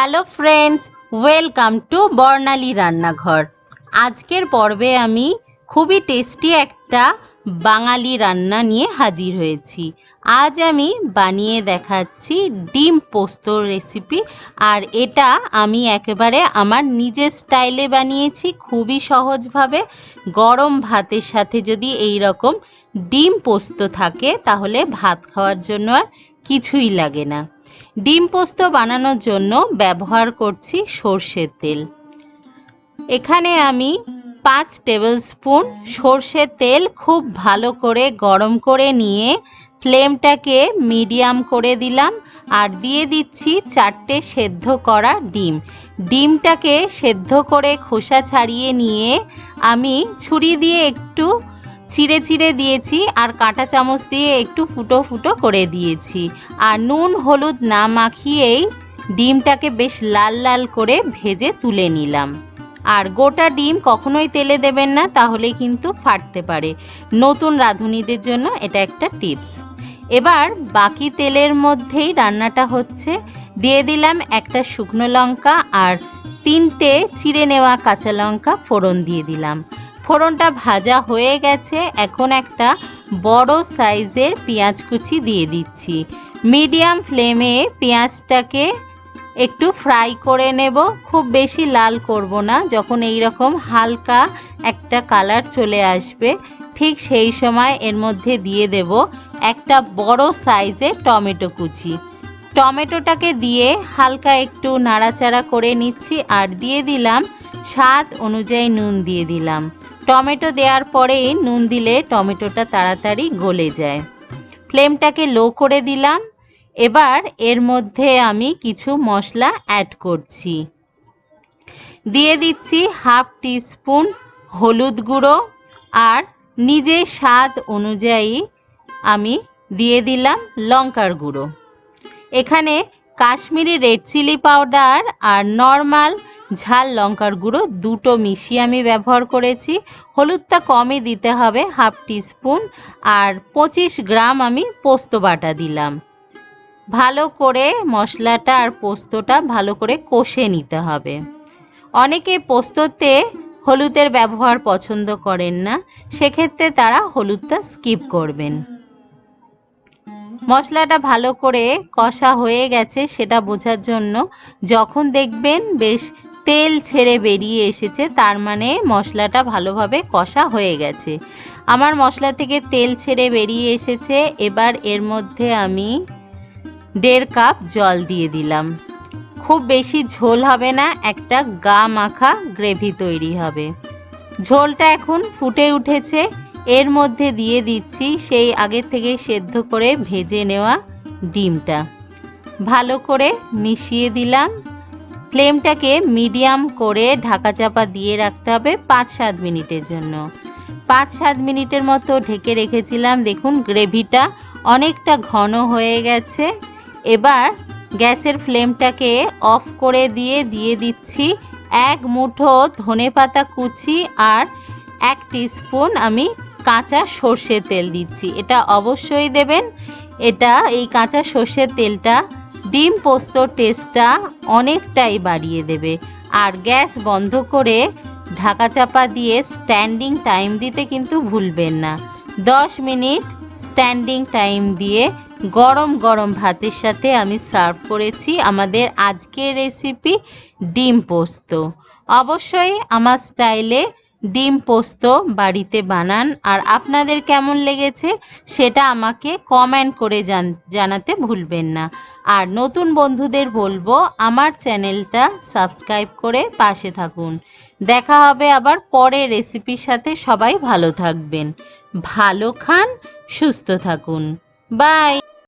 Hello friends, welcome to বর্ণালী রান্নাঘর। আজকের পর্বে আমি খুবই টেস্টি একটা বাঙালি রান্না নিয়ে হাজির হয়েছি। আজ আমি বানিয়ে দেখাচ্ছি ডিম পোস্তর রেসিপি। আর এটা আমি একেবারে আমার নিজের স্টাইলে বানিয়েছি, খুবই সহজভাবে। গরম ভাতের সাথে যদি এই রকম ডিম পোস্ত থাকে তাহলে ভাত খাওয়ার জন্য আর কিছুই লাগে না। ডিম পোস্ত বানানোর জন্য ব্যবহার করছি সর্ষের তেল। এখানে আমি 5 টেবিল স্পুন সর্ষের তেল খুব ভালো করে গরম করে নিয়ে ফ্লেমটাকে মিডিয়াম করে দিলাম। আর দিয়ে দিচ্ছি 4টে সেদ্ধ করা ডিম। ডিমটাকে সেদ্ধ করে খোসা ছাড়িয়ে নিয়ে আমি ছুরি দিয়ে একটু চিড়ে চিড়ে দিয়েছি আর কাঁটা চামচ দিয়ে একটু ফুটো ফুটো করে দিয়েছি। আর নুন হলুদ না মাখিয়েই ডিমটাকে বেশ লাল লাল করে ভেজে তুলে নিলাম। আর গোটা ডিম কখনোই তেলে দেবেন না, তাহলে কিন্তু ফাটতে পারে। নতুন রাঁধুনিদের জন্য এটা একটা টিপস। এবার বাকি তেলের মধ্যেই রান্নাটা হচ্ছে। দিয়ে দিলাম একটা শুকনো লঙ্কা আর 3টে চিড়ে নেওয়া কাঁচা লঙ্কা ফোড়ন দিয়ে দিলাম। ফোড়নটা ভাজা হয়ে গেছে। এখন একটা বড় সাইজের পেঁয়াজ কুচি দিয়ে দিচ্ছি। মিডিয়াম ফ্লেমে পেঁয়াজটাকে একটু ফ্রাই করে নেব, খুব বেশি লাল করব না। যখন এই রকম হালকা একটা কালার চলে আসবে ঠিক সেই সময় এর মধ্যে দিয়ে দেব একটা বড় সাইজের টমেটো কুচি। টমেটোটাকে দিয়ে হালকা একটু নাড়াচাড়া করে নিচ্ছি আর দিয়ে দিলাম স্বাদ অনুযায়ী নুন দিয়ে দিলাম। টমেটো দেওয়ার পরেই নুন দিলে টমেটোটা তাড়াতাড়ি গলে যায়। ফ্লেমটাকে লো করে দিলাম। এবার এর মধ্যে আমি কিছু মশলা অ্যাড করছি। দিয়ে দিচ্ছি হাফ টিস্পুন হলুদ গুঁড়ো আর নিজের স্বাদ অনুযায়ী আমি দিয়ে দিলাম লঙ্কার গুঁড়ো। এখানে কাশ্মীরি রেড চিলি পাউডার আর নর্মাল ঝাল লঙ্কার গুঁড়ো দুটো মিশিয়ে আমি ব্যবহার করেছি। হলুদটা কমই দিতে হবে, হাফ টিস্পুন। আর 25 গ্রাম আমি পোস্ত বাটা দিলাম। ভালো করে মশলাটা আর পোস্তটা ভালো করে কষে নিতে হবে। অনেকে পোস্ততে হলুদের ব্যবহার পছন্দ করেন না, সেক্ষেত্রে তারা হলুদটা স্কিপ করবেন। মশলাটা ভালো করে কষা হয়ে গেছে সেটা বোঝার জন্য যখন দেখবেন বেশ তেল ছেড়ে বেরিয়ে এসেছে, তার মানে মশলাটা ভালোভাবে কষা হয়ে গেছে। আমার মশলা থেকে তেল ছেড়ে বেরিয়ে এসেছে। এবার এর মধ্যে আমি 1.5 কাপ জল দিয়ে দিলাম। খুব বেশি ঝোল হবে না, একটা গা মাখা গ্রেভি তৈরি হবে। ঝোলটা এখন ফুটে উঠেছে। এর মধ্যে দিয়ে দিচ্ছি সেই আগে থেকে সেদ্ধ করে ভেজে নেওয়া ডিমটা। ভালো করে মিশিয়ে দিলাম। ফ্লেমটাকে মিডিয়াম করে ঢাকা চাপা দিয়ে রাখতে হবে 5-7 মিনিটের জন্য। 5-7 মিনিটের মতো ঢেকে রেখেছিলাম। দেখুন গ্রেভিটা অনেকটা ঘন হয়ে গেছে। এবার গ্যাসের ফ্লেমটাকে অফ করে দিয়ে দিচ্ছি 1 মুঠো ধনেপাতা কুচি আর 1 টিস্পুন আমি কাঁচা সর্ষের তেল দিচ্ছি। এটা অবশ্যই দেবেন। এই কাঁচা সর্ষের তেলটা ডিম পোস্তর টেস্টটা অনেকটাই বাড়িয়ে দেবে। আর গ্যাস বন্ধ করে ঢাকা চাপা দিয়ে স্ট্যান্ডিং টাইম দিতে কিন্তু ভুলবেন না। 10 মিনিট স্ট্যান্ডিং টাইম দিয়ে গরম গরম ভাতের সাথে আমি সার্ভ করেছি আমাদের আজকের রেসিপি ডিম পোস্ত। অবশ্যই আমার স্টাইলে ডিম পোস্ত বাড়িতে বানান। আর আপনাদের কেমন লেগেছে সেটা আমাকে কমেন্ট করে জানাতে ভুলবেন না। আর নতুন বন্ধুদের বলবো আমার চ্যানেলটা সাবস্ক্রাইব করে পাশে থাকুন। দেখা হবে আবার পরের রেসিপির সাথে। সবাই ভালো থাকবেন, ভালো খান, সুস্থ থাকুন। বাই।